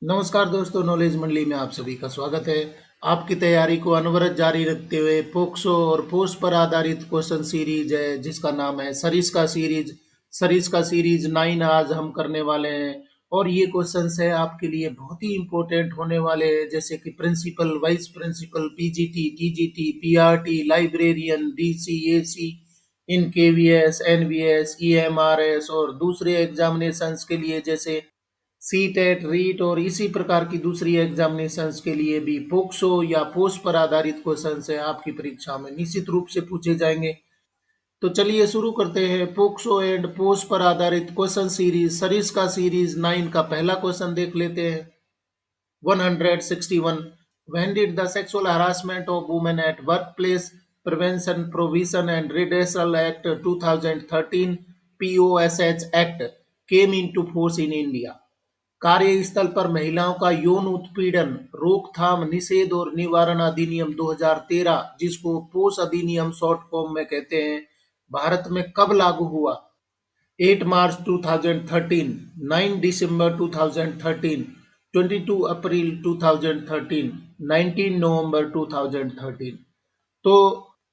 नमस्कार दोस्तों, नॉलेज मंडली में आप सभी का स्वागत है। आपकी तैयारी को अनवरत जारी रखते हुए पोक्सो और पोस्ट पर आधारित क्वेश्चन सीरीज है जिसका नाम है सरिस्का सीरीज 9 आज हम करने वाले हैं। और ये क्वेश्चंस है आपके लिए बहुत ही इंपॉर्टेंट होने वाले हैं, जैसे कि principal, vice principal, PGT, TGT, PRT, librarian, DCAC, in KVS, NVS, EMRS और दूसरे एग्जामिनेशंस के लिए जैसे सीटेट, रीट और इसी प्रकार की दूसरी एग्जामिनेशंस के लिए भी पोक्सो या पोस्ट पर आधारित क्वेश्चन से आपकी परीक्षा में निश्चित रूप से पूछे जाएंगे। तो चलिए शुरू करते हैं। पोक्सो एंड पोस्ट पर आधारित क्वेश्चन सीरीज सरिस्का सीरीज 9 का पहला क्वेश्चन देख लेते हैं। 161 When did the Sexual Harassment of Women at Workplace Prevention Provision and Redressal Act 2013 POSH Act came into force in India? कार्यस्थल पर महिलाओं का यौन उत्पीड़न रोकथाम, निषेध और निवारण अधिनियम 2013, जिसको पोस अधिनियम शॉर्ट फॉर्म में कहते हैं, भारत में कब लागू हुआ? 8 मार्च 2013, 9 दिसंबर 2013, 22 अप्रैल 2013, 19 नवंबर 2013। तो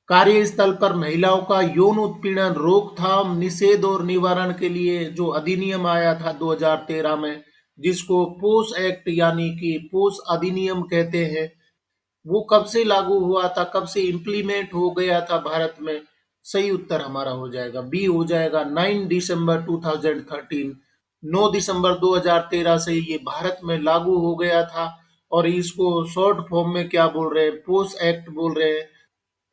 कार्यस्थल पर महिलाओं का यौन उत्पीड़न रोकथाम, निषेध और निवारण के लिए जो अधिनियम आया था 2013 में, जिसको पोस एक्ट यानी कि पोस अधिनियम कहते हैं, वो कब से लागू हुआ था, कब से इम्प्लीमेंट हो गया था भारत में? सही उत्तर हमारा हो जाएगा बी, हो जाएगा 9 दिसंबर 2013। 9 दिसंबर 2013 से ये भारत में लागू हो गया था। और इसको शॉर्ट फॉर्म में क्या बोल रहे हैं? पोस एक्ट बोल रहे हैं।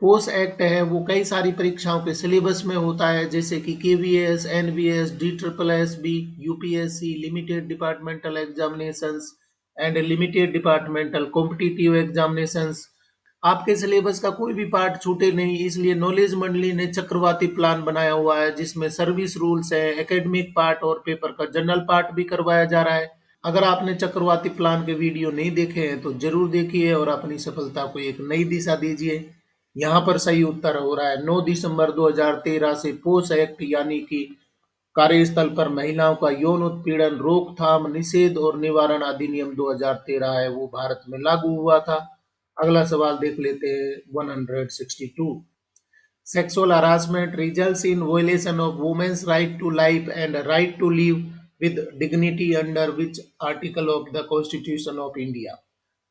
पोस्ट एक्ट है वो कई सारी परीक्षाओं के सिलेबस में होता है, जैसे कि KVS, NVS, D triple S B, UPSC, limited departmental examinations and limited departmental competitive examinations. आपके सिलेबस का कोई भी पार्ट छूटे नहीं, इसलिए नॉलेज मंडली ने चक्रवाती प्लान बनाया हुआ है, जिसमें सर्विस रूल्स है, एकेडमिक पार्ट और पेपर का जनरल पार्ट भी करवाया जा रहा है। अगर आपने चक्रवाती प्लान के वीडियो नहीं देखे हैं तो जरूर देखिए और अपनी सफलता को एक नई दिशा दीजिए। यहाँ पर सही उत्तर हो रहा है 9 दिसंबर 2013 से पोस एक्ट यानी कि कार्यस्थल पर महिलाओं का यौन उत्पीड़न रोकथाम, निषेध और निवारण अधिनियम 2013 है वो भारत में लागू हुआ था। अगला सवाल देख लेते हैं। 162 Sexual harassment results in violation of women's right to life and right to live with dignity under which article of the Constitution of India?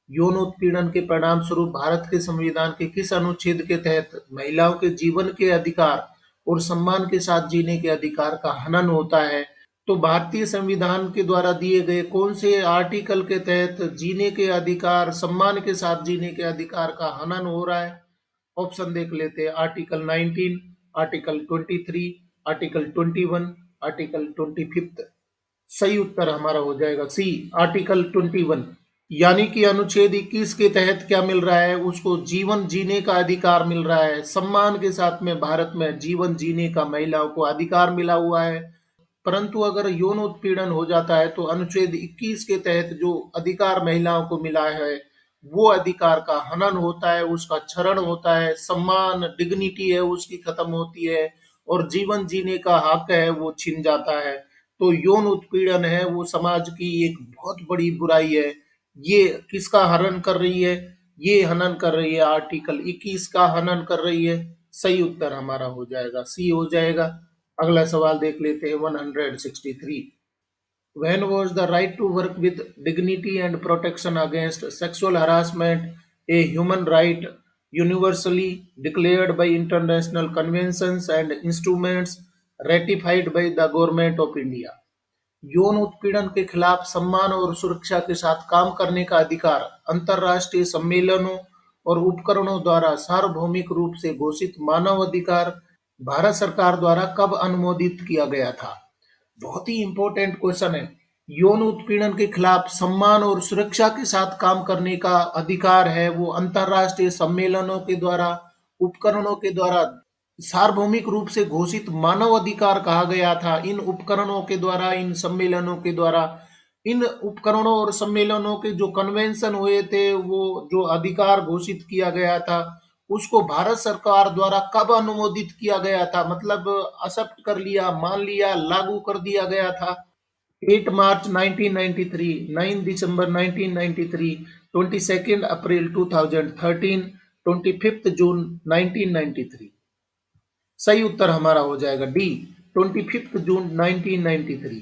यौन उत्पीड़न के परिणाम स्वरूप भारत के संविधान के किस अनुच्छेद के तहत महिलाओं के जीवन के अधिकार और सम्मान के साथ जीने के अधिकार का हनन होता है? तो भारतीय संविधान के द्वारा दिए गए कौन से आर्टिकल के तहत जीने के अधिकार, सम्मान के साथ जीने के अधिकार का हनन हो रहा है? ऑप्शन देख लेते हैं। Article 19, article 23, article 21, article 25। सही उत्तर हमारा हो जाएगा सी, आर्टिकल 21। यानी कि अनुच्छेद 21 के तहत क्या मिल रहा है? उसको जीवन जीने का अधिकार मिल रहा है, सम्मान के साथ में भारत में जीवन जीने का महिलाओं को अधिकार मिला हुआ है। परंतु अगर यौन उत्पीड़न हो जाता है तो अनुच्छेद 21 के तहत जो अधिकार महिलाओं को मिला है वो अधिकार का हनन होता है, उसका क्षरण होता है, सम्मान, डिग्निटी है उसकी खत्म होती है और जीवन जीने का हक है वो छिन जाता है। तो यौन उत्पीड़न है वो समाज की एक बहुत बड़ी बुराई है। ये किसका हनन कर रही है? ये हनन कर रही है आर्टिकल 21 का हनन कर रही है। सही उत्तर हमारा हो जाएगा सी, हो जाएगा। अगला सवाल देख लेते हैं। 163 When was the right to work with dignity and protection against sexual harassment a human right universally declared by international conventions and instruments ratified by the government of India? यौन उत्पीड़न के खिलाफ सम्मान और सुरक्षा के साथ काम करने का अधिकार अंतर्राष्ट्रीय सम्मेलनों और उपकरणों द्वारा सार्वभौमिक रूप से घोषित मानव अधिकार भारत सरकार द्वारा कब अनुमोदित किया गया था? बहुत ही इंपॉर्टेंट क्वेश्चन है। यौन उत्पीड़न के खिलाफ सम्मान और सुरक्षा के साथ काम करने का अधिकार है वो अंतर्राष्ट्रीय सम्मेलनों के द्वारा, उपकरणों के द्वारा सार्वभौमिक रूप से घोषित मानव अधिकार कहा गया था। इन उपकरणों के द्वारा, इन सम्मेलनों के द्वारा, इन उपकरणों और सम्मेलनों के जो कन्वेंशन हुए थे, वो जो अधिकार घोषित किया गया था, उसको भारत सरकार द्वारा कब अनुमोदित किया गया था? मतलब एक्सेप्ट कर लिया, मान लिया, लागू कर दिया गया था। 8 March 1993, 9 December 1993, 22nd April 2013, 25th June 1993। सही उत्तर हमारा हो जाएगा डी, 25 जून 1993।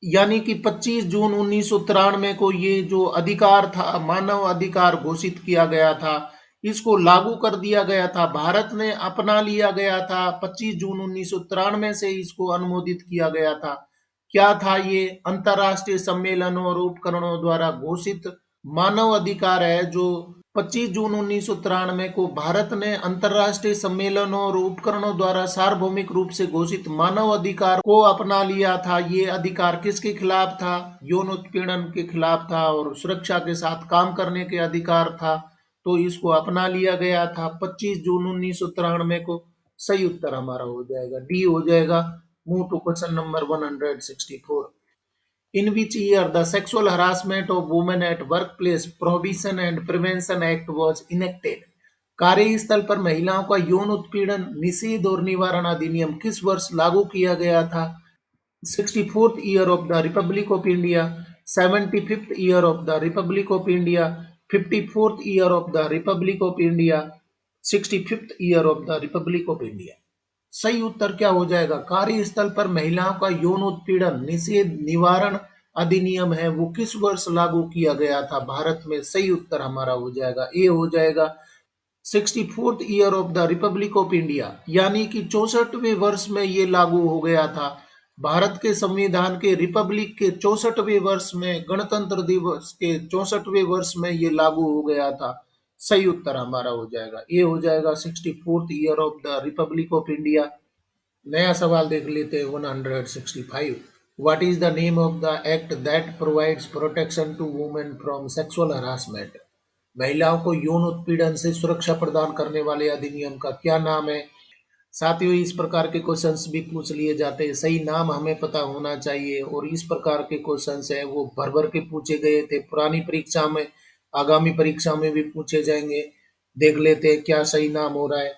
यानी कि 25 जून 1993 को ये जो अधिकार था, मानव अधिकार घोषित किया गया था, इसको लागू कर दिया गया था, भारत ने अपना लिया गया था। 25 जून 1993 से इसको अनुमोदित किया गया था। क्या था ये? अंतर्राष्ट्रीय सम्मेलनों और उपकरणों द्वारा घोषित मानव अधिकार है, जो 25 जून 1993 को भारत ने अंतर्राष्ट्रीय सम्मेलनों और उपकरणों द्वारा सार्वभौमिक रूप से घोषित मानव अधिकार को अपना लिया था। ये अधिकार किसके खिलाफ था? यौन उत्पीड़न के खिलाफ था और सुरक्षा के साथ काम करने के अधिकार था। तो इसको अपना लिया गया था 25 जून 1993 को। सही उत्तर हमारा हो जाएगा डी हो जाएगा। Move to question number 164। In which year the Sexual Harassment of Women at Workplace Prohibition and Prevention Act was enacted? कार्यस्थल पर महिलाओं का यौन उत्पीड़न निषेध और निवारण अधिनियम किस वर्ष लागू किया गया था? 64th year of the Republic of India, 75th year of the Republic of India, 54th year of the Republic of India, 65th year of the Republic of India। सही उत्तर क्या हो जाएगा? कार्यस्थल पर महिलाओं का यौन उत्पीड़न निषेध निवारण अधिनियम है, वो किस वर्ष लागू किया गया था भारत में? सही उत्तर हमारा हो जाएगा ए हो जाएगा। 64th year of the republic of India, यानी कि 64वें वर्ष में ये लागू हो गया था। भारत के संविधान के रिपब्लिक के 64वें वर्ष में, गणतंत्र दिवस के 64वें वर्ष में ये लागू हो गया था। सही उत्तर हमारा हो जाएगा ये हो जाएगा 64th year of the republic of India. नया सवाल देख लेते हैं 165। What is the name of the act that provides protection to women from sexual harassment? महिलाओं को यौन उत्पीड़न से सुरक्षा प्रदान करने वाले अधिनियम का क्या नाम है? साथियों, इस प्रकार के क्वेश्चंस भी पूछ लिए जाते हैं, सही नाम हमें पता होना चाहिए। और इस प्रकार के क्वेश्चंस हैं वो भर भर के पूछे गए थे पुरानी परीक्षा में, आगामी परीक्षा में भी पूछे जाएंगे। देख लेते हैं क्या सही नाम हो रहा है।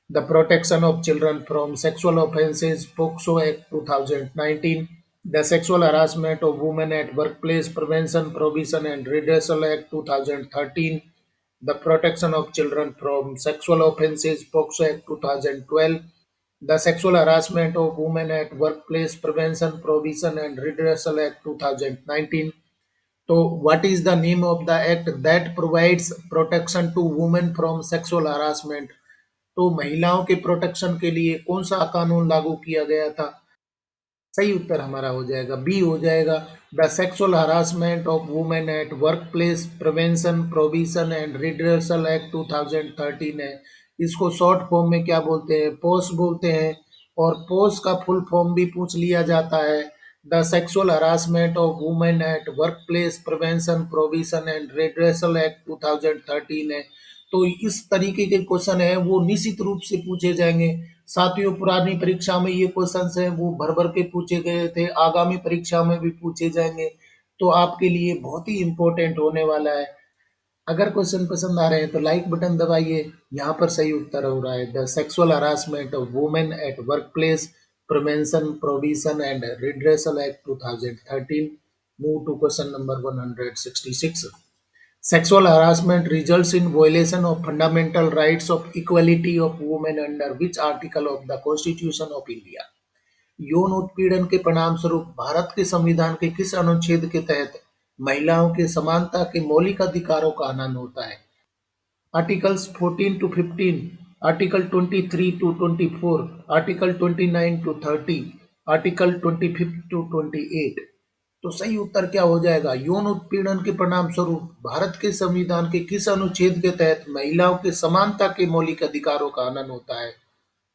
The Protection of Children from Sexual Offences (POCSO Act, 2019), the Sexual Harassment of Women at Workplace Prevention, Prohibition and Redressal Act, 2013, the Protection of Children from Sexual Offences (POCSO Act, 2012), the Sexual Harassment of Women at Workplace Prevention, Prohibition and Redressal Act, 2019। तो what is the name of the act that provides protection to women from sexual harassment? तो महिलाओं के protection के लिए कौन सा कानून लागू किया गया था? सही उत्तर हमारा हो जाएगा बी हो जाएगा। The sexual harassment of women at work place prevention provision and redressal act 2013 है। इसको शॉर्ट फॉर्म में क्या बोलते हैं? पोस बोलते हैं। और पोस का फुल फॉर्म भी पूछ लिया जाता है। The sexual harassment of women at work place prevention provision and redressal act 2013 है। तो इस तरीके के क्वेश्चन है वो निश्चित रूप से पूछे जाएंगे। साथियों, पुरानी परीक्षा में ये क्वेश्चन है वो भर भर के पूछे गए थे, आगामी परीक्षा में भी पूछे जाएंगे। तो आपके लिए बहुत ही इंपॉर्टेंट होने वाला है। अगर क्वेश्चन पसंद आ रहे हैं तो लाइक बटन दबाइए। यहाँ पर सही उत्तर हो रहा है the sexual harassment of women at work place prevention provision and redressal act 2013। Move to question number 166। Sexual harassment results in violation of fundamental rights of equality of women under which article of the Constitution of India? यौन उत्पीड़न के परिणाम स्वरूप भारत के संविधान के किस अनुच्छेद के तहत महिलाओं के समानता के मौलिक अधिकारों का हनन होता है? Articles 14 to 15, article 23 to 24, article 29 to 30, article 25 to 28। तो सही उत्तर क्या हो जाएगा? यौन उत्पीड़न के परिणाम स्वरूप भारत के संविधान के किस अनुच्छेद के तहत महिलाओं के समानता के मौलिक अधिकारों का हनन होता है?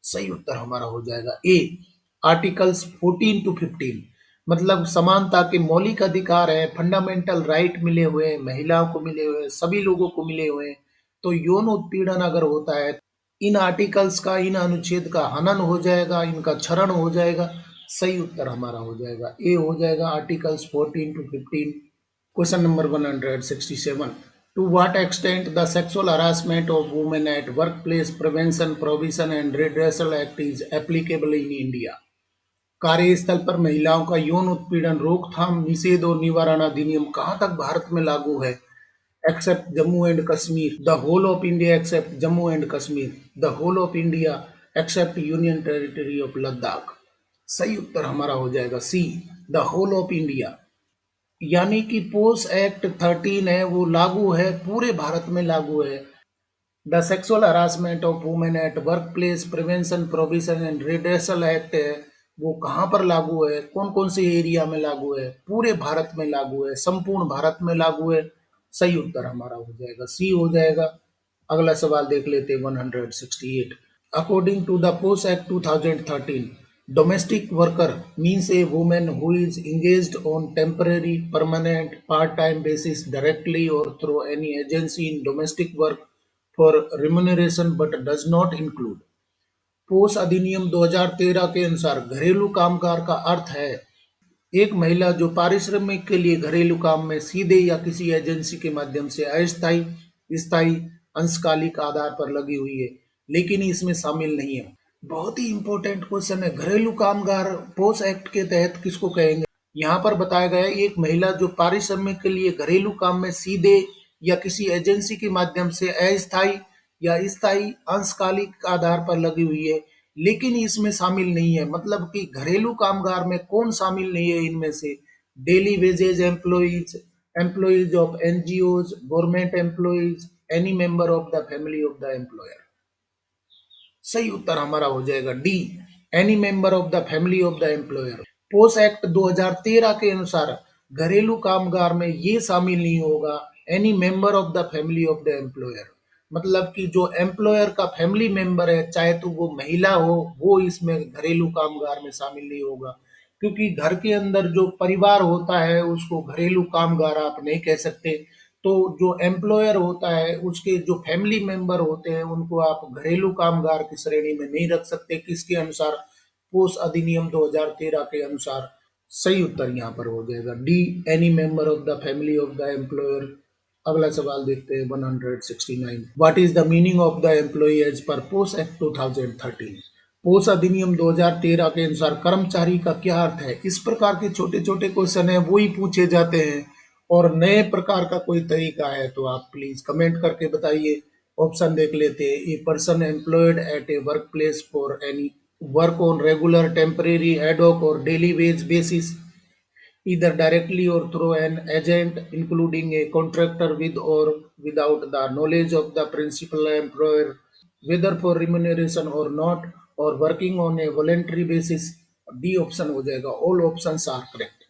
सही उत्तर हमारा हो जाएगा ए, आर्टिकल्स 14 to 15। मतलब समानता के मौलिक अधिकार है, फंडामेंटल राइट मिले हुए हैं, महिलाओं को मिले हुए हैं, सभी लोगों को मिले हुए हैं। तो यौन उत्पीड़न अगर होता है, इन आर्टिकल्स का, इन अनुच्छेद का हनन हो जाएगा, इनका क्षरण हो जाएगा। सही उत्तर हमारा हो जाएगा ए हो जाएगा, articles 14 to 15। Question number 167। To what extent the Sexual Harassment of Women at Workplace Prevention, Prohibition and Redressal Act is applicable in India? कार्यस्थल पर महिलाओं का यौन उत्पीड़न रोकथाम, निषेध और निवारण अधिनियम कहाँ तक भारत में लागू है? Except Jammu and Kashmir, the whole of India except Jammu and Kashmir, the whole of India except union territory of Ladakh. सही उत्तर हमारा हो जाएगा C, the whole of India. यानी कि पोस एक्ट 13 है वो लागू है, पूरे भारत में लागू है। The sexual harassment of women at work place prevention provision and redressal act है वो कहाँ पर लागू है, कौन कौन से एरिया में लागू है? पूरे भारत में लागू है, संपूर्ण भारत में लागू है। सही उत्तर हमारा हो जाएगा सी हो जाएगा। अगला सवाल देख लेते हैं 168। According to the POS Act 2013, domestic worker means a woman who is engaged on temporary, permanent, part-time basis directly or through any agency in domestic work for remuneration but does not include। पोस अधिनियम 2013 के अनुसार घरेलू कामगार का अर्थ है एक महिला जो पारिश्रमिक के लिए घरेलू काम में सीधे या किसी एजेंसी के माध्यम से अस्थायी, स्थायी, अंशकालिक आधार पर लगी हुई है, लेकिन इसमें शामिल नहीं है। बहुत ही इंपॉर्टेंट क्वेश्चन है, घरेलू कामगार पोस एक्ट के तहत किसको कहेंगे? यहाँ पर बताया गया है एक महिला जो पारिश्रमिक के लिए घरेलू काम में सीधे या किसी एजेंसी के माध्यम से अस्थायी या स्थायी अंशकालिक आधार पर लगी हुई है, लेकिन इसमें शामिल नहीं है। मतलब कि घरेलू कामगार में कौन शामिल नहीं है इनमें से? Daily wages employees, employees of NGOs, government employees, any member of the family of the employer. सही उत्तर हमारा हो जाएगा D, any member of the family of the employer. POSH act 2013 के अनुसार घरेलू कामगार में ये शामिल नहीं होगा any member of the family of the employer. मतलब कि जो एम्प्लॉयर का फैमिली मेंबर है, चाहे तो वो महिला हो, वो इसमें घरेलू कामगार में शामिल नहीं होगा। क्योंकि घर के अंदर जो परिवार होता है उसको घरेलू कामगार आप नहीं कह सकते। तो जो एम्प्लॉयर होता है उसके जो फैमिली मेंबर होते हैं उनको आप घरेलू कामगार की श्रेणी में नहीं रख सकते। किसके अनुसार? पोस अधिनियम 2013 के अनुसार। सही उत्तर यहाँ पर हो जाएगा D, any member of the family of the employer. अगला सवाल देखते हैं 169। What is the meaning of the employ as per POSH act 2013? POSH अधिनियम 2013 के अनुसार कर्मचारी का क्या अर्थ है? इस प्रकार के छोटे छोटे क्वेश्चन है वो ही पूछे जाते हैं, और नए प्रकार का कोई तरीका है तो आप प्लीज कमेंट करके बताइए। ऑप्शन देख लेते हैं। A person employed at a work place for any work on regular, temporary, ad hoc और daily wage basis, either directly or through an agent, including a contractor with or without the knowledge of the principal employer, whether for remuneration or not, or working on a voluntary basis। D option हो जाएगा, all options are correct.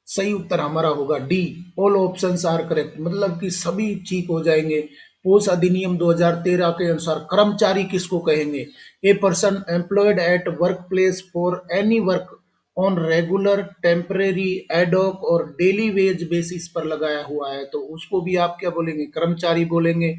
सही उत्तर हमारा होगा D, all options are correct. मतलब कि सभी ठीक हो जाएंगे। पोस्ट अधिनियम 2013 के अनुसार कर्मचारी किसको कहेंगे? ए person employed eight work place for any work on regular, temporary, ad hoc और डेली वेज बेसिस पर लगाया हुआ है तो उसको भी आप क्या बोलेंगे? कर्मचारी बोलेंगे।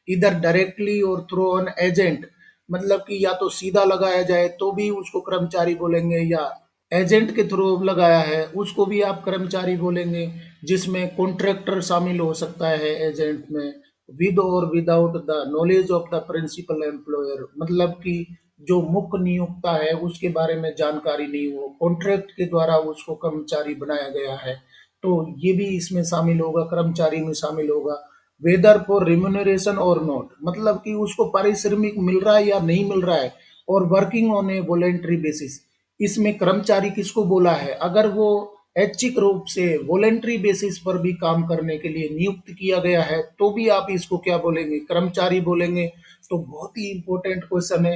इधर डायरेक्टली और थ्रू ऑन एजेंट, मतलब कि या तो सीधा लगाया जाए तो भी उसको कर्मचारी बोलेंगे, या एजेंट के थ्रू लगाया है उसको भी आप कर्मचारी बोलेंगे, जिसमें कॉन्ट्रैक्टर शामिल हो सकता है एजेंट में। विद और without the knowledge of the principal employer, मतलब कि जो मुख्य नियोक्ता है उसके बारे में जानकारी नहीं हो, कॉन्ट्रैक्ट के द्वारा उसको कर्मचारी बनाया गया है, तो ये भी इसमें शामिल होगा, कर्मचारी में शामिल होगा। वेदर फॉर रिम्यूनरेशन और नॉट, मतलब कि उसको पारिश्रमिक मिल रहा है या नहीं मिल रहा है। और working on A voluntary basis, इसमें कर्मचारी किसको बोला है? अगर वो ऐच्छिक रूप से वॉलेंट्री बेसिस पर भी काम करने के लिए नियुक्त किया गया है तो भी आप इसको क्या बोलेंगे? कर्मचारी बोलेंगे। तो बहुत ही इंपॉर्टेंट क्वेश्चन है।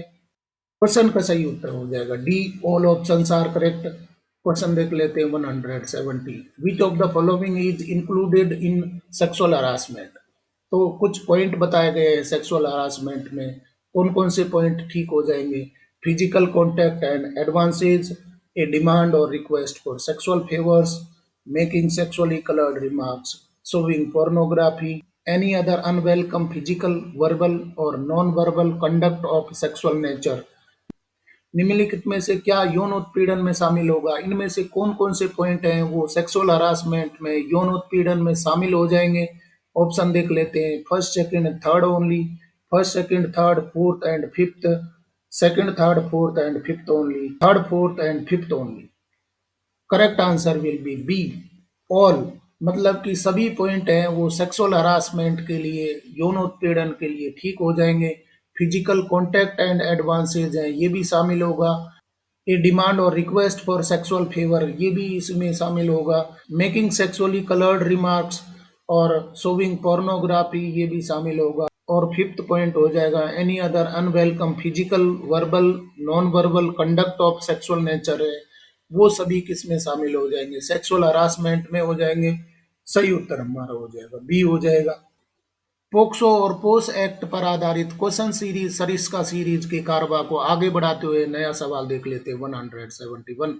क्वेश्चन का सही उत्तर हो जाएगा D, all options are correct. Question देख लेते हैं 170। Which of the following is included in sexual harassment? तो कुछ पॉइंट बताए गए हैं सेक्सुअल हरासमेंट में, कौन कौन से पॉइंट ठीक हो जाएंगे? Physical contact and advances, a demand और request for sexual favours, making sexually coloured remarks, showing pornography, any other unwelcome physical, verbal or non-verbal conduct of sexual nature। निम्नलिखित में से क्या यौन उत्पीड़न में शामिल होगा? इनमें से कौन कौन से पॉइंट हैं वो सेक्सुअल हरासमेंट में, यौन उत्पीड़न में शामिल हो जाएंगे? ऑप्शन देख लेते हैं। First, second, third only, first, second, third, fourth and fifth, second, third, fourth and fifth only. Third, fourth and fifth only. Correct answer will be B, all. मतलब कि सभी पॉइंट हैं वो सेक्सुअल हरासमेंट के लिए, यौन उत्पीड़न के लिए ठीक हो जाएंगे। फिजिकल कॉन्टैक्ट एंड एडवांसेज हैं, ये भी शामिल होगा। ए डिमांड और रिक्वेस्ट फॉर सेक्सुअल फेवर, ये भी इसमें शामिल होगा। मेकिंग सेक्सुअली कलर्ड रिमार्क्स और शोविंग पोर्नोग्राफी, ये भी शामिल होगा। और फिफ्थ पॉइंट हो जाएगा any other unwelcome physical, verbal, non verbal conduct of sexual nature है, वो सभी किसमें शामिल हो जाएंगे, सेक्सुअल हरासमेंट में हो जाएंगे। सही उत्तर हमारा हो जाएगा बी हो जाएगा। पोक्सो और पोस एक्ट पर आधारित क्वेश्चन सीरीज सरिस्का सीरीज के कारवा को आगे बढ़ाते हुए नया सवाल देख लेते हैं 171।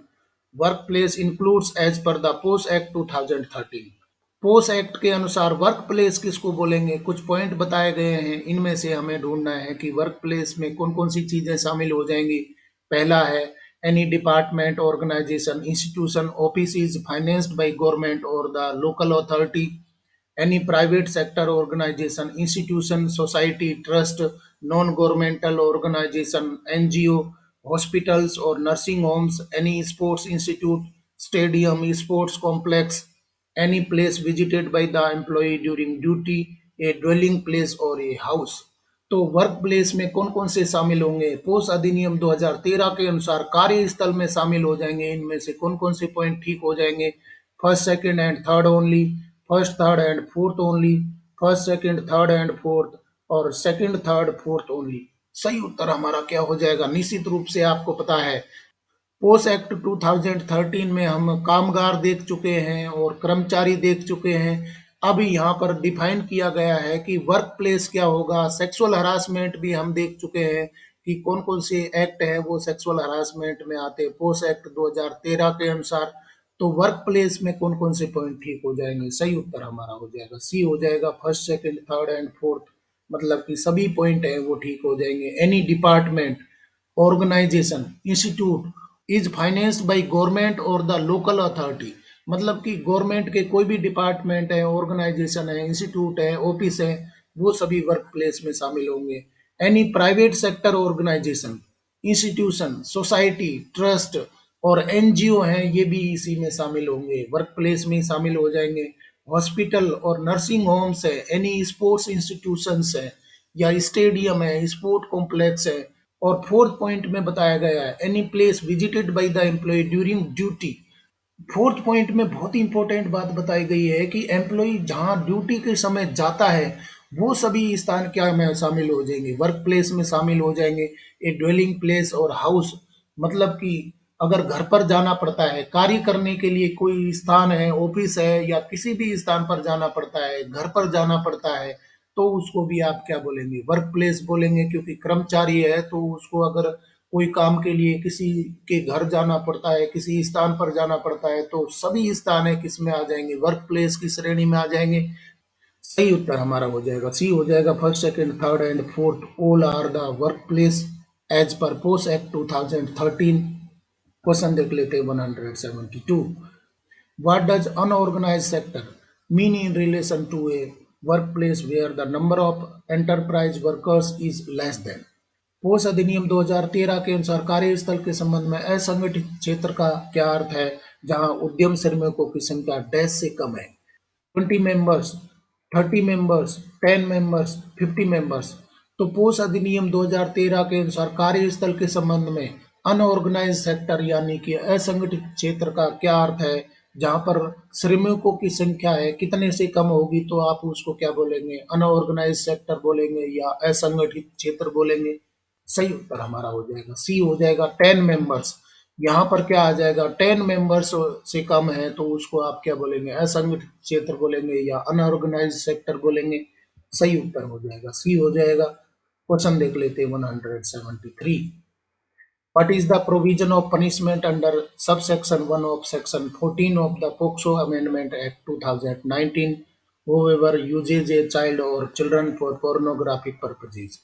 Work place includes as per the POSH act 2013। POSH act के अनुसार वर्क प्लेस किसको बोलेंगे, कुछ पॉइंट बताए गए हैं, इनमें से हमें ढूंढना है कि वर्क प्लेस में कौन कौन सी चीजें शामिल हो जाएंगी। पहला है any department, organisation, institution, office financed by government और the local authority, any private sector organization, institution, society, trust, non-governmental organization, NGO, hospitals or nursing homes, any sports institute, stadium, sports complex, any place visited by the employee during duty, a dwelling place or a house। तो work place में कौन कौन से शामिल होंगे, post अधिनियम 2013 के अनुसार कार्यस्थल में शामिल हो जाएंगे, इनमें से कौन कौन से पॉइंट ठीक हो जाएंगे। First, second and third only, first, third and fourth only, first, second, third and fourth, और सेकंड, थर्ड, फोर्थ ओनली। सही उत्तर हमारा क्या हो जाएगा, निश्चित रूप से आपको पता है पोस्ट एक्ट 2013 में हम कामगार देख चुके हैं और कर्मचारी देख चुके हैं। अब यहाँ पर डिफाइन किया गया है कि वर्क प्लेस क्या होगा। सेक्सुअल हरासमेंट भी हम देख चुके हैं कि कौन कौन से एक्ट है वो सेक्सुअल हरासमेंट में आते हैं पोस्ट एक्ट 2013 के अनुसार। तो वर्क प्लेस में कौन कौन से पॉइंट ठीक हो जाएंगे, सही उत्तर हमारा हो जाएगा सी हो जाएगा, first, second, third and fourth. मतलब कि सभी पॉइंट है वो ठीक हो जाएंगे। Any department, organisation, institute is financed by government और द लोकल अथॉरिटी, मतलब कि गवर्नमेंट के कोई भी डिपार्टमेंट है, ऑर्गेनाइजेशन है, इंस्टीट्यूट है, ऑफिस है, वो सभी वर्क प्लेस में शामिल होंगे। Any private sector organisation, institution, society, trust और एनजीओ हैं, ये भी इसी में शामिल होंगे, वर्क प्लेस में शामिल हो जाएंगे। हॉस्पिटल और नर्सिंग होम्स है, एनी स्पोर्ट्स इंस्टीट्यूशंस है या स्टेडियम है, स्पोर्ट कॉम्प्लेक्स है। और फोर्थ पॉइंट में बताया गया है any place visited by the employ during duty. Fourth point में बहुत ही इंपॉर्टेंट बात बताई गई है कि एम्प्लॉय जहां ड्यूटी के समय जाता है वो सभी स्थान क्या में शामिल हो जाएंगे, वर्क प्लेस में शामिल हो जाएंगे। ए ड्वेलिंग प्लेस और हाउस, मतलब कि अगर घर पर जाना पड़ता है कार्य करने के लिए, कोई स्थान है, ऑफिस है या किसी भी स्थान पर जाना पड़ता है, घर पर जाना पड़ता है, तो उसको भी आप क्या बोलेंगे, वर्क प्लेस बोलेंगे। क्योंकि कर्मचारी है तो उसको अगर कोई काम के लिए किसी के घर जाना पड़ता है, किसी स्थान पर जाना पड़ता है, तो सभी स्थान है किस में आ जाएंगे, वर्क प्लेस की श्रेणी में आ जाएंगे। सही उत्तर हमारा हो जाएगा सी हो जाएगा, first, second, third and fourth all are the work place as per POSH act 2013। Question देख लेते हैं 172। What does unorganized sector mean in relation to a workplace where the number of enterprise workers is less than? Post अधिनियम 2013 के अनुसार कार्यस्थल के संबंध में असंगठित क्षेत्र का क्या अर्थ है जहां उद्यम श्रमिकों की संख्या डैश से कम है। 20 मेंबर्स, 30 मेंबर्स, 10 मेंबर्स, 50 मेंबर्स। तो पोस्ट अधिनियम 2013 के अनुसार कार्यस्थल के संबंध में अनऑर्गेनाइज सेक्टर यानी कि असंगठित क्षेत्र का क्या अर्थ है जहां पर श्रमिकों की संख्या है कितने से कम होगी, तो आप उसको क्या बोलेंगे, अनऑर्गेनाइज सेक्टर बोलेंगे या असंगठित क्षेत्र बोलेंगे। सही उत्तर हमारा हो जाएगा सी हो जाएगा, 10 मेंबर्स। यहाँ पर क्या आ जाएगा, 10 मेंबर्स से कम है तो उसको आप क्या बोलेंगे, असंगठित क्षेत्र बोलेंगे या अनऑर्गेनाइज सेक्टर बोलेंगे। सही उत्तर हो जाएगा सी हो जाएगा। क्वेश्चन देख लेते हैं 173। What is the provision of punishment under subsection 1 of section 14 of the POCSO Amendment Act 2019? Whoever uses a child or children for pornographic purposes।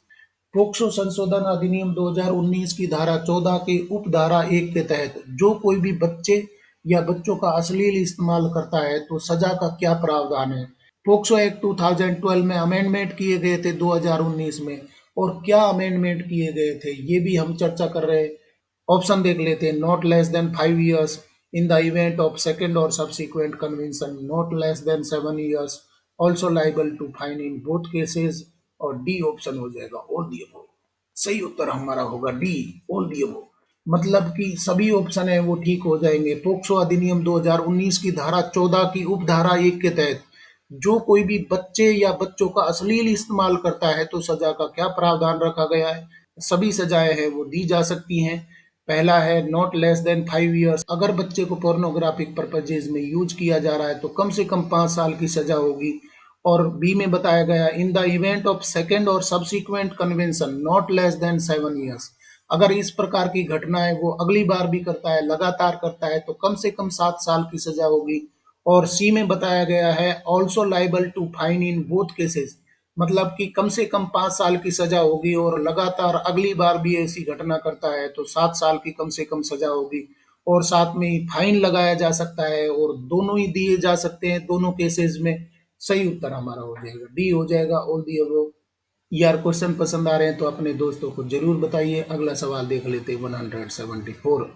POCSO संशोधन अधिनियम 2019 की धारा 14 के उपधारा 1 के तहत जो कोई भी बच्चे या बच्चों का अश्लील इस्तेमाल करता है तो सजा का क्या प्रावधान है। पोक्सो एक्ट 2012 में अमेंडमेंट किए गए थे 2019 में, और क्या अमेंडमेंट किए गए थे ये भी हम चर्चा कर रहे हैं। ऑप्शन देख लेते हैं। Not less than 5 years in the event of second और subsequent convention, not less than 7 years, also liable to fine in both cases, और डी ऑप्शन हो जाएगा ऑल दी अबव। सही उत्तर हमारा होगा डी, ऑल दी अबव। मतलब कि सभी ऑप्शन है वो ठीक हो जाएंगे। पोक्सो अधिनियम 2019 की धारा 14 की उपधारा 1 के तहत जो कोई भी बच्चे या बच्चों का अश्लील इस्तेमाल करता है तो सजा का क्या प्रावधान रखा गया है। सभी सजाएं हैं वो दी जा सकती हैं। पहला है नॉट लेस देन 5 years, अगर बच्चे को पोर्नोग्राफिक पर्पजेज में यूज किया जा रहा है तो कम से कम 5 साल की सजा होगी। और बी में बताया गया in the event of second और subsequent convention not less than 7 years, अगर इस प्रकार की घटनाएं वो अगली बार भी करता है, लगातार करता है, तो कम से कम 7 साल की सजा होगी। और सी में बताया गया है also liable to fine in both cases, मतलब कि कम से कम 5 साल की सजा होगी और लगातार अगली बार भी ऐसी घटना करता है तो 7 साल की कम से कम सजा होगी। और साथ में ही फाइन लगाया जा सकता है और दोनों ही दिए जा सकते हैं दोनों केसेस में। सही उत्तर हमारा हो जाएगा डी, हो जाएगा ऑल दी अबव। यार क्वेश्चन पसंद आ रहे हैं तो अपने दोस्तों को जरूर बताइए। अगला सवाल देख लेते हैं 174।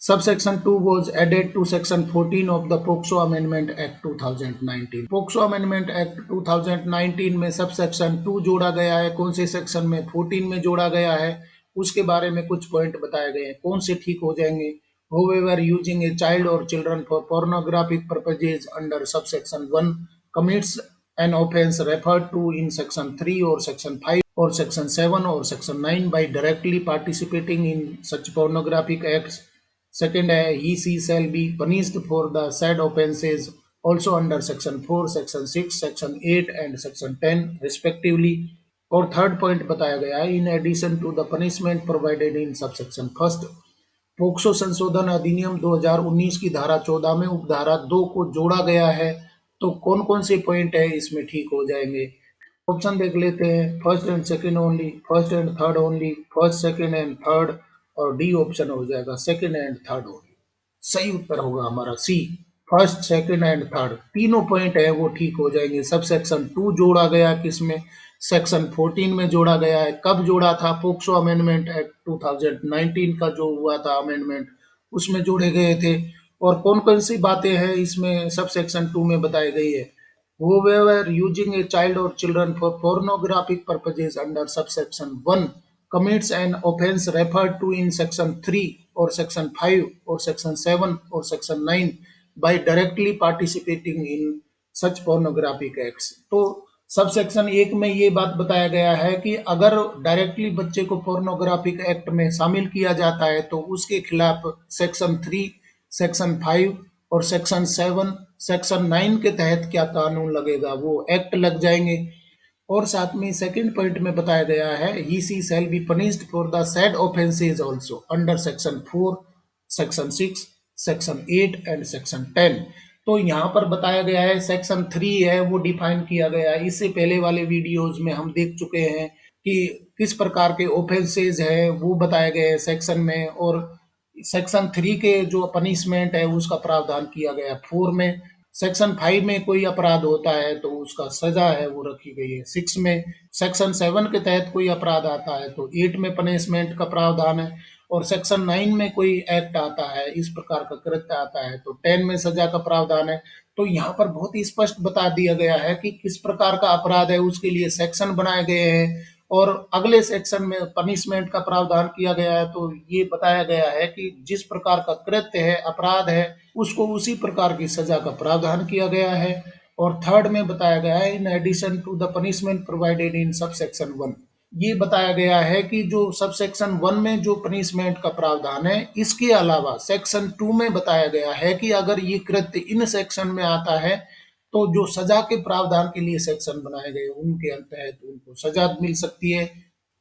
Subsection 2 was added to Section 14 of the POCSO Amendment Act 2019. POCSO Amendment Act 2019 में सबसेक्शन 2 जोड़ा गया है। कौन से सेक्शन में? 14 में जोड़ा गया है। उसके बारे में कुछ पॉइंट बताए गए हैं, कौन से ठीक हो जाएंगे। However, using a child or children for pornographic purposes under subsection 1 commits an offence referred to in Section 3 or Section 5 or Section 7 or Section 9 by directly participating in such pornographic acts. Second है he she shall be punished for the said offences also under section 4, section 6, section 8 and section 10 respectively. और third point बताया गया है in addition to the punishment provided in subsection first. POCSO संशोधन अधिनियम 2019 की धारा 14 में उपधारा 2 को जोड़ा गया है। तो कौन कौन से पॉइंट है इसमें ठीक हो जाएंगे। ऑप्शन देख लेते हैं। First and second only, first and third only, first second and third, और डी ऑप्शन हो जाएगा सेकंड एंड थर्ड ओनली। सही उत्तर होगा हमारा सी, फर्स्ट सेकंड एंड थर्ड तीनों पॉइंट है वो ठीक हो जाएंगे। सब सेक्शन 2 जोड़ा गया किसमें? सेक्शन 14 में जोड़ा गया है। कब जोड़ा था? पोक्सो अमेंडमेंट एक्ट 2019 का जो हुआ था अमेंडमेंट, उसमें जोड़े गए थे। और कौन कौन सी बातें हैं इसमें सब सेक्शन 2 में बताई गई है। Whoever using a child or children for pornographic purposes under subsection 1 commits an offence referred to in section 3 or section 5 or section 7 or section 9 by directly participating in such pornographic acts। तो सब section 1 में ये बात बताया गया है कि अगर डायरेक्टली बच्चे को पोर्नोग्राफिक एक्ट में शामिल किया जाता है तो उसके खिलाफ सेक्शन 3, सेक्शन 5 और सेक्शन 7, सेक्शन 9 के तहत क्या कानून लगेगा, वो एक्ट लग जाएंगे। और साथ में सेकंड पॉइंट में बताया गया है he she shall be punished for the said offences also under section 4, section 6, section 8 and section 10। तो यहाँ पर बताया गया है सेक्शन 3 है वो डिफाइन किया गया है। इससे पहले वाले वीडियोज में हम देख चुके हैं कि किस प्रकार के ऑफेंसेज है वो बताए गए हैं सेक्शन में। और सेक्शन 3 के जो पनिशमेंट है उसका प्रावधान किया गया 4 में। सेक्शन 5 में कोई अपराध होता है तो उसका सजा है वो रखी गई है 6 में। सेक्शन 7 के तहत कोई अपराध आता है तो 8 में पनिशमेंट का प्रावधान है। और सेक्शन 9 में कोई एक्ट आता है, इस प्रकार का कृत्य आता है तो 10 में सजा का प्रावधान है। तो यहाँ पर बहुत ही स्पष्ट बता दिया गया है कि किस प्रकार का अपराध है, उसके लिए सेक्शन बनाए गए हैं और अगले सेक्शन में पनिशमेंट का प्रावधान किया गया है। तो ये बताया गया है कि जिस प्रकार का कृत्य है, अपराध है, उसको उसी प्रकार की सजा का प्रावधान किया गया है। और थर्ड में बताया गया है in addition to the punishment provided in sub section 1, ये बताया गया है कि जो सब सेक्शन 1 में जो पनिशमेंट का प्रावधान है इसके अलावा सेक्शन 2 में बताया गया है कि अगर ये कृत्य इन सेक्शन में आता है तो जो सजा के प्रावधान के लिए सेक्शन बनाए गए उनके तहत उनको सजा मिल सकती है।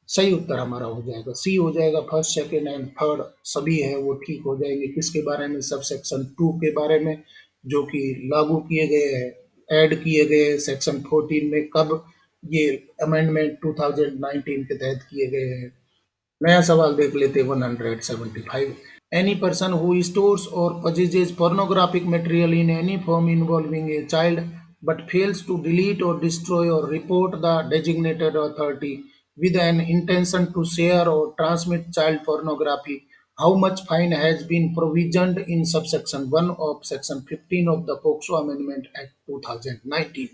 सही उत्तर हमारा हो जाएगा सी, हो जाएगा फर्स्ट सेकेंड एंड थर्ड सभी है वो ठीक हो जाएंगे। किसके बारे में? सब सेक्शन 2 के बारे में, जो कि लागू किए गए हैं, ऐड किए गए सेक्शन 14 में। कब? ये अमेंडमेंट 2019 के तहत किए गए हैं। नया सवाल देख लेते 175। एनी पर्सन हु स्टोर्स और possesses pornographic material in any form involving a child but fails to delete or destroy or report the designated authority with an intention to share or transmit child pornography, how much fine has been provisioned in subsection 1 of section 15 of the POCSO Amendment Act 2019?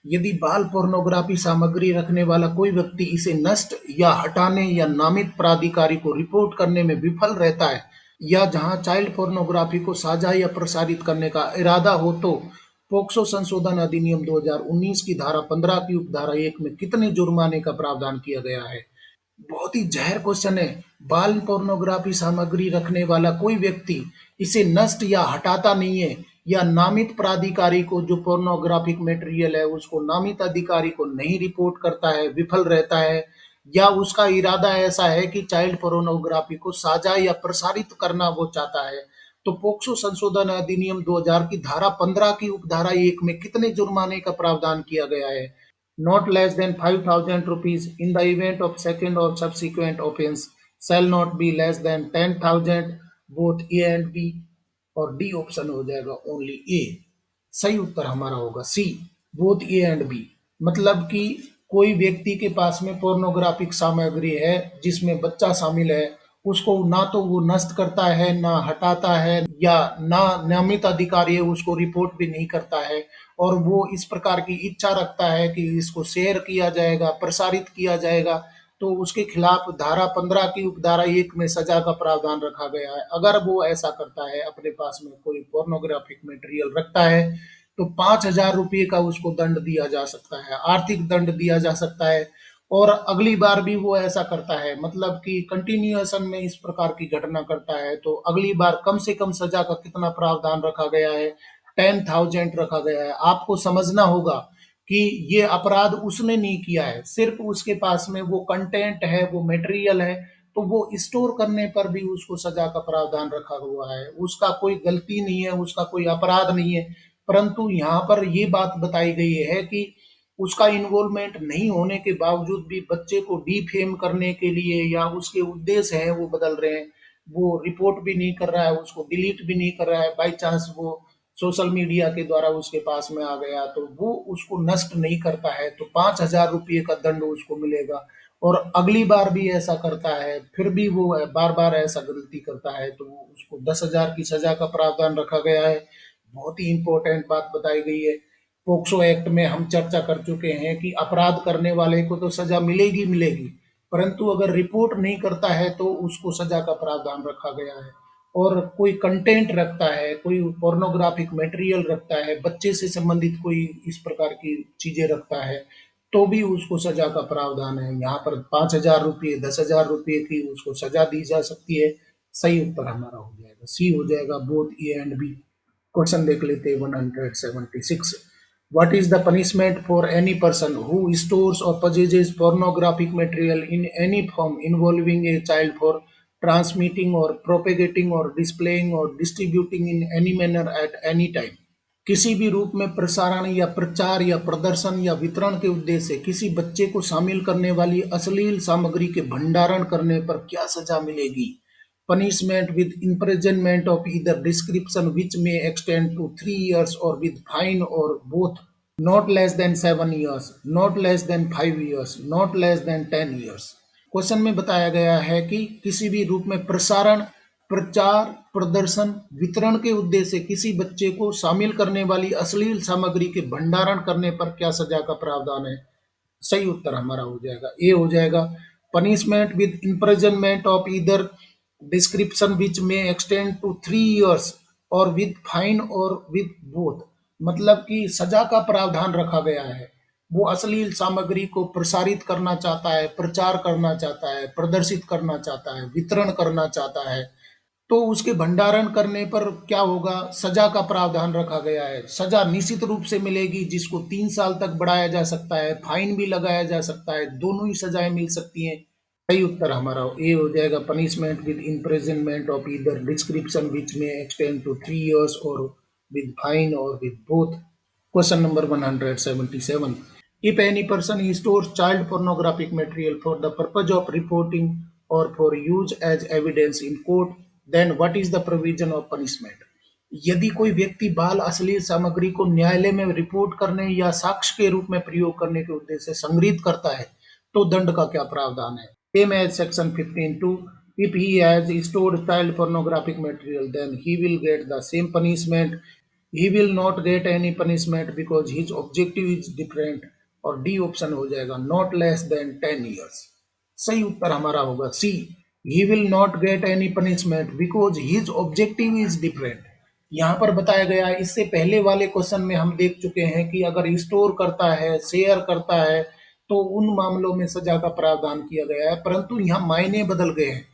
यदि बाल pornography सामग्री रखने वाला कोई व्यक्ति इसे नष्ट या हटाने या नामित प्राधिकारी को रिपोर्ट करने में विफल रहता है, या जहां चाइल्ड पोर्नोग्राफी को साझा या प्रसारित करने का इरादा हो, तो पोक्सो संशोधन अधिनियम 2019 की धारा 15 की उपधारा 1 में कितने जुर्माने का प्रावधान किया गया है? बहुत ही जहर क्वेश्चन है। बाल पोर्नोग्राफी सामग्री रखने वाला कोई व्यक्ति इसे नष्ट या हटाता नहीं है, या नामित प्राधिकारी को जो पोर्नोग्राफिक मटेरियल है उसको नामित अधिकारी को नहीं रिपोर्ट करता है, विफल रहता है, या उसका इरादा ऐसा है कि चाइल्ड पोर्नोग्राफी को साझा या प्रसारित करना वो चाहता है, तो पोक्सो संशोधन अधिनियम 2000 की धारा 15 की उपधारा 1 में कितने जुर्माने का प्रावधान किया गया है? Not less than 5,000 rupees in the event of second or subsequent offence shall not be less than 10,000, both A and B, और डी ऑप्शन हो जाएगा ओनली ए। सही उत्तर हमारा होगा सी, बोथ ए एंड बी। मतलब कि कोई व्यक्ति के पास में पोर्नोग्राफिक सामग्री है जिसमें बच्चा शामिल है, उसको ना तो वो नष्ट करता है, ना हटाता है, या ना नियमित अधिकारी है उसको रिपोर्ट भी नहीं करता है, और वो इस प्रकार की इच्छा रखता है कि इसको शेयर किया जाएगा, प्रसारित किया जाएगा, तो उसके खिलाफ धारा 15 की उपधारा 1 में सजा का प्रावधान रखा गया है। अगर वो ऐसा करता है, अपने पास में कोई पोर्नोग्राफिक मटेरियल रखता है, तो 5,000 रुपये का उसको दंड दिया जा सकता है, आर्थिक दंड दिया जा सकता है। और अगली बार भी वो ऐसा करता है, मतलब कि कंटिन्यूएशन में इस प्रकार की घटना करता है, तो अगली बार कम से कम सजा का कितना प्रावधान रखा गया है? 10,000 रखा गया है। आपको समझना होगा कि ये अपराध उसने नहीं किया है, सिर्फ उसके पास में वो कंटेंट है, वो मटेरियल है, तो वो स्टोर करने पर भी उसको सजा का प्रावधान रखा हुआ है। उसका कोई गलती नहीं है, उसका कोई अपराध नहीं है, परंतु यहाँ पर ये बात बताई गई है कि उसका इन्वॉल्वमेंट नहीं होने के बावजूद भी बच्चे को डिफेम करने के लिए, या उसके उद्देश्य हैं वो बदल रहे हैं, वो रिपोर्ट भी नहीं कर रहा है, उसको डिलीट भी नहीं कर रहा है, बाई चांस वो सोशल मीडिया के द्वारा उसके पास में आ गया, तो वो उसको नष्ट नहीं करता है, तो 5,000 रुपये का दंड उसको मिलेगा। और अगली बार भी ऐसा करता है, फिर भी वो बार बार ऐसा गलती करता है, तो उसको 10,000 की सजा का प्रावधान रखा गया है। बहुत ही इंपॉर्टेंट बात बताई गई है। पोक्सो एक्ट में हम चर्चा कर चुके हैं कि अपराध करने वाले को तो सजा मिलेगी मिलेगी, परंतु अगर रिपोर्ट नहीं करता है तो उसको सजा का प्रावधान रखा गया है। और कोई कंटेंट रखता है, कोई पोर्नोग्राफिक मटेरियल रखता है, बच्चे से संबंधित कोई इस प्रकार की चीजें रखता है, तो भी उसको सजा का प्रावधान है। यहाँ पर 5,000 रुपये, 10,000 रुपये की उसको सजा दी जा सकती है। सही उत्तर हमारा हो जाएगा सी, हो जाएगा both A and B. Question देख लेते हैं 176। What is the punishment for any person who stores or possesses pornographic material in any form involving a child for transmitting or propagating or displaying or distributing in any manner at any time? किसी भी रूप में प्रसारण या प्रचार या प्रदर्शन या वितरण के उद्देश्य से किसी बच्चे को शामिल करने वाली अश्लील सामग्री के भंडारण करने पर क्या सजा मिलेगी? Punishment with imprisonment of either description which may extend to 3 years, or with fine, or both. Not less than 7 years, not less than 5 years, not less than 10 years. Question में बताया गया है कि किसी भी रूप में प्रसारण, प्रचार, प्रदर्शन, वितरण के उद्देश्य से किसी बच्चे को शामिल करने वाली अश्लील सामग्री के भंडारण करने पर क्या सजा का प्रावधान है? सही उत्तर हमारा हो जाएगा ए, हो जाएगा punishment with imprisonment of either description विच में एक्सटेंड टू 3 years, और विद फाइन, और विद बोथ। मतलब कि सजा का प्रावधान रखा गया है। वो अश्लील सामग्री को प्रसारित करना चाहता है, प्रचार करना चाहता है, प्रदर्शित करना चाहता है, वितरण करना चाहता है, तो उसके भंडारण करने पर क्या होगा? सजा का प्रावधान रखा गया है। सजा निश्चित रूप से मिलेगी, जिसको 3 साल तक बढ़ाया जा सकता है, फाइन भी लगाया जा सकता है, दोनों ही सजाएं मिल सकती हैं। सही उत्तर हमारा ए हो जाएगा punishment with imprisonment of either description विच में एक्सटेंड टू 3 years, और विद फाइन, और with both. Question number 177। If any person stores child pornographic material for the purpose of reporting or for use as evidence in court, then what is the provision of punishment? यदि कोई व्यक्ति बाल अश्लील सामग्री को न्यायालय में रिपोर्ट करने या साक्ष्य के रूप में प्रयोग करने के उद्देश्य से संग्रहित करता है, तो दंड का क्या प्रावधान है? Same as section 15(2). If he has stored child pornographic material, then he will get the same punishment. He will not get any punishment because his objective is different। और डी ऑप्शन हो जाएगा नॉट लेस देन 10 years। सही उत्तर हमारा होगा C. He will not get any punishment because his objective is different. यहाँ पर बताया गया है, इससे पहले वाले क्वेश्चन में हम देख चुके हैं कि अगर स्टोर करता है, शेयर करता है, तो उन मामलों में सजा का प्रावधान किया गया है, परंतु यहाँ मायने बदल गए हैं।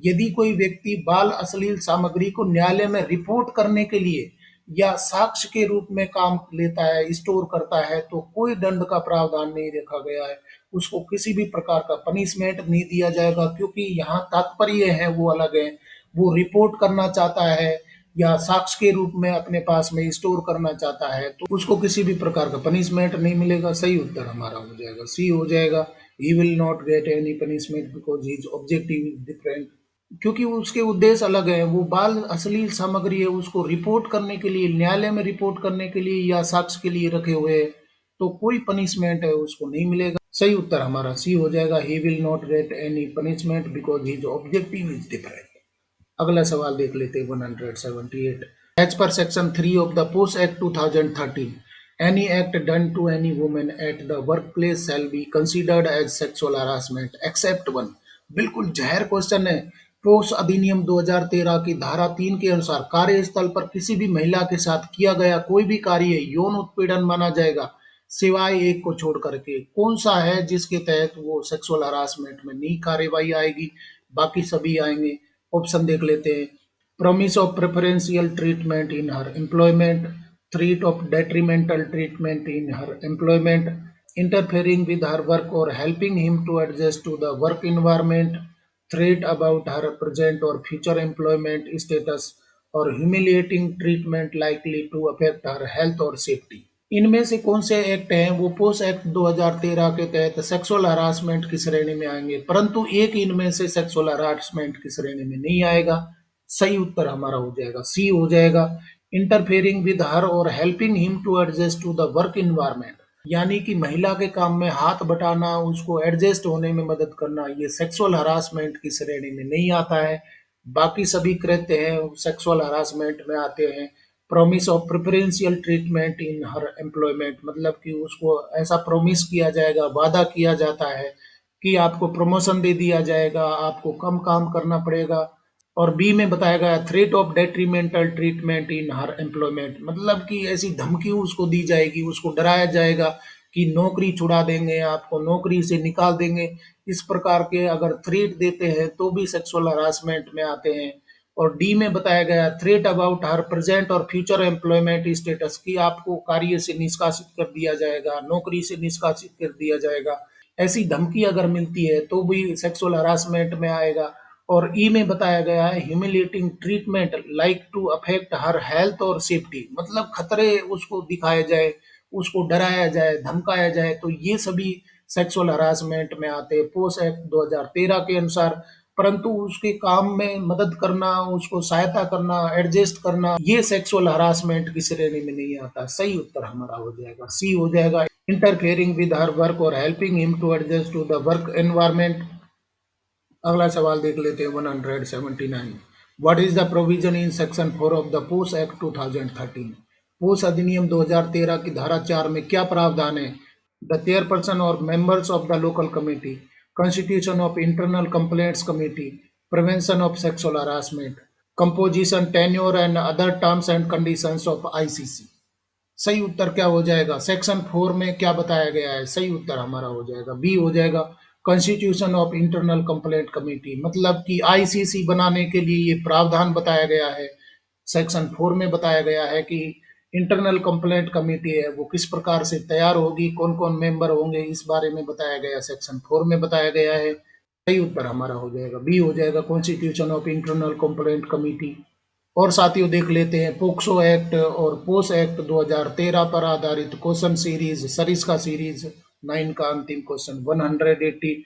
यदि कोई व्यक्ति बाल अश्लील सामग्री को न्यायालय में रिपोर्ट करने के लिए या साक्ष्य के रूप में काम लेता है, स्टोर करता है, तो कोई दंड का प्रावधान नहीं रखा गया है। उसको किसी भी प्रकार का पनिशमेंट नहीं दिया जाएगा, क्योंकि यहाँ तात्पर्य है वो अलग है। वो रिपोर्ट करना चाहता है या साक्ष्य के रूप में अपने पास में स्टोर करना चाहता है, तो उसको किसी भी प्रकार का पनिशमेंट नहीं मिलेगा। सही उत्तर हमारा हो जाएगा सी हो जाएगा। He will not get any punishment because his objective is different. क्योंकि उसके उद्देश्य अलग है। वो बाल अश्लील सामग्री है, उसको रिपोर्ट करने के लिए, न्यायालय में रिपोर्ट करने के लिए या साक्ष्य के लिए रखे हुए हैं, तो कोई पनिशमेंट है उसको नहीं मिलेगा। सही उत्तर हमारा सी हो जाएगा। He will not get any punishment because his objective is different. अगला सवाल देख लेते हैं 178। As per section 3 of the POSH act 2013, any act done to any women at the work place shall be considered as sexual harassment except one. बिल्कुल जहर question है। POCSO अधिनियम 2013 की धारा 3 के अनुसार कार्यस्थल पर किसी भी महिला के साथ किया गया कोई भी कार्य यौन उत्पीड़न माना जाएगा, सिवाय एक को छोड़ करके। कौन सा है जिसके तहत वो सेक्सुअल हरासमेंट में नहीं कार्रवाई आएगी, बाकी सभी आएंगे। ऑप्शन देख लेते हैं। Promise of preferential treatment in her employment, threat of detrimental treatment in her employment, interfering with her work और helping him to adjust to the work environment, threat about her present और future employment status, और humiliating treatment likely to affect her health और safety. इनमें से कौन से act हैं वो पोस्ट एक्ट 2013 के तहत सेक्सुअल हरासमेंट की श्रेणी में आएंगे, परंतु एक इनमें से सेक्सुअल हरासमेंट की श्रेणी में नहीं आएगा। सही उत्तर हमारा हो जाएगा सी हो जाएगा। इंटरफेयरिंग विद हर और helping him to adjust to the work environment, यानी कि महिला के काम में हाथ बटाना, उसको एडजस्ट होने में मदद करना, ये सेक्सुअल हरासमेंट की श्रेणी में नहीं आता है। बाकी सभी कृत्य हैं सेक्सुअल हरासमेंट में आते हैं। Promise of preferential treatment in her employment, मतलब कि उसको ऐसा प्रॉमिस किया जाएगा, वादा किया जाता है कि आपको प्रमोशन दे दिया जाएगा, आपको कम काम करना पड़ेगा। और बी में बताया गया threat of detrimental treatment in her employment, मतलब कि ऐसी धमकी उसको दी जाएगी, उसको डराया जाएगा कि नौकरी छुड़ा देंगे, आपको नौकरी से निकाल देंगे। इस प्रकार के अगर थ्रेट देते हैं तो भी सेक्सुअल हरासमेंट में आते हैं। और डी में बताया गया थ्रेट अबाउट हर प्रेजेंट और फ्यूचर एम्प्लॉयमेंट स्टेटस, की आपको कार्य से निष्कासित कर दिया जाएगा, नौकरी से निष्कासित कर दिया जाएगा। ऐसी धमकी अगर मिलती है तो भी सेक्सुअल हरासमेंट में आएगा। और ई में बताया गया है humiliating treatment like to affect her health और सेफ्टी, मतलब खतरे उसको दिखाए जाए, उसको डराया जाए, धमकाया जाए, तो ये सभी सेक्सुअल हरासमेंट में आते हैं पोस्ट एक्ट 2013 के अनुसार। परंतु उसके काम में मदद करना, उसको सहायता करना, एडजस्ट करना, ये सेक्सुअल हरासमेंट की श्रेणी में नहीं आता। सही उत्तर हमारा हो जाएगा सी हो जाएगा। इंटरफेयरिंग विद हर वर्क और helping him to adjust to the work environment. अगला सवाल देख लेते हैं 179। What is the provision in section 4 of the POSH act 2013? POSH अधिनियम 2013 की धारा 4 में क्या प्रावधान है? द चेयरपर्सन और members of the local committee, constitution of internal complaints committee, prevention of sexual harassment, composition, tenure and other terms and conditions of ICC. सही उत्तर क्या हो जाएगा? सेक्शन 4 में क्या बताया गया है? सही उत्तर हमारा हो जाएगा बी हो जाएगा। Constitution of internal complaint committee, मतलब कि आईसीसी बनाने के लिए ये प्रावधान बताया गया है। सेक्शन 4 में बताया गया है कि इंटरनल कंप्लेंट कमेटी है वो किस प्रकार से तैयार होगी, कौन कौन मेंबर होंगे, इस बारे में बताया गया, सेक्शन 4 में बताया गया है। सही उत्तर हमारा हो जाएगा बी हो जाएगा, constitution of internal complaint committee. और साथियों देख लेते हैं पोक्सो एक्ट और पोस एक्ट 2013 पर आधारित क्वेश्चन सीरीज, सरिस का सीरीज 9 का अंतिम question 180।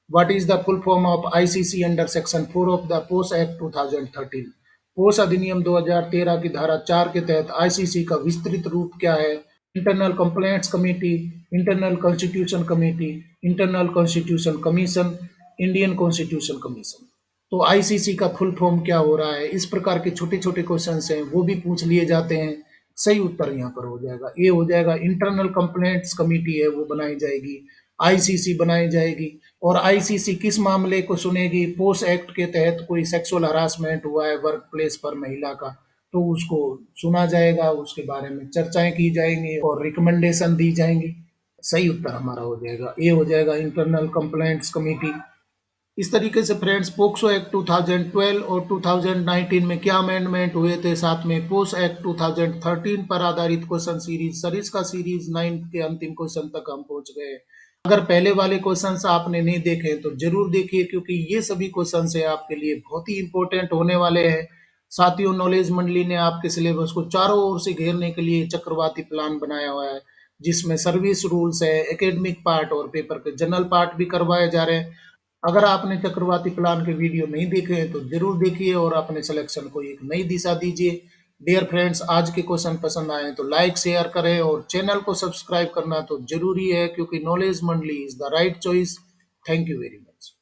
What is the full form of ICC under section 4 of the POSH act 2013? POSH अधिनियम 2013 की धारा 4 के तहत आईसीसी का विस्तृत रूप क्या है? Internal complaints committee, internal constitution committee, internal constitution commission, Indian constitution commission. तो आईसीसी का फुल फॉर्म क्या हो रहा है, इस प्रकार के छोटे छोटे क्वेश्चन हैं वो भी पूछ लिए जाते हैं। सही उत्तर यहाँ पर हो जाएगा, ये हो जाएगा इंटरनल कंप्लेंट्स कमेटी है वो बनाई जाएगी, आईसीसी बनाई जाएगी। और आईसीसी किस मामले को सुनेगी, पोस एक्ट के तहत कोई सेक्सुअल हरासमेंट हुआ है वर्क प्लेस पर महिला का, तो उसको सुना जाएगा, उसके बारे में चर्चाएं की जाएंगी और रिकमेंडेशन दी जाएंगी। सही उत्तर हमारा हो जाएगा, ये हो जाएगा इंटरनल कंप्लेंट्स कमेटी। इस तरीके से फ्रेंड्स पोक्सो एक्ट 2012 और 2019 में क्या अमेंडमेंट हुए थे, साथ में पोस एक्ट 2013 पर आधारित क्वेश्चन सीरीज सरिस का सीरीज 9 के अंतिम क्वेश्चन तक हम पहुंच गए। अगर पहले वाले क्वेश्चंस आपने नहीं देखे तो जरूर देखिए, क्योंकि ये सभी क्वेश्चंस है आपके लिए बहुत ही इंपॉर्टेंट होने वाले हैं। साथियों, नॉलेज मंडली ने आपके सिलेबस को चारों ओर से घेरने के लिए चक्रवाती प्लान बनाया हुआ है, जिसमें सर्विस रूल्स है, एकेडमिक पार्ट और पेपर के जनरल पार्ट भी करवाए जा रहे हैं। अगर आपने चक्रवाती प्लान के वीडियो नहीं देखे हैं तो जरूर देखिए और अपने सिलेक्शन को एक नई दिशा दीजिए। डियर फ्रेंड्स, आज के क्वेश्चन पसंद आए तो लाइक शेयर करें और चैनल को सब्सक्राइब करना तो जरूरी है, क्योंकि नॉलेज मंडली is the right choice. Thank you very much.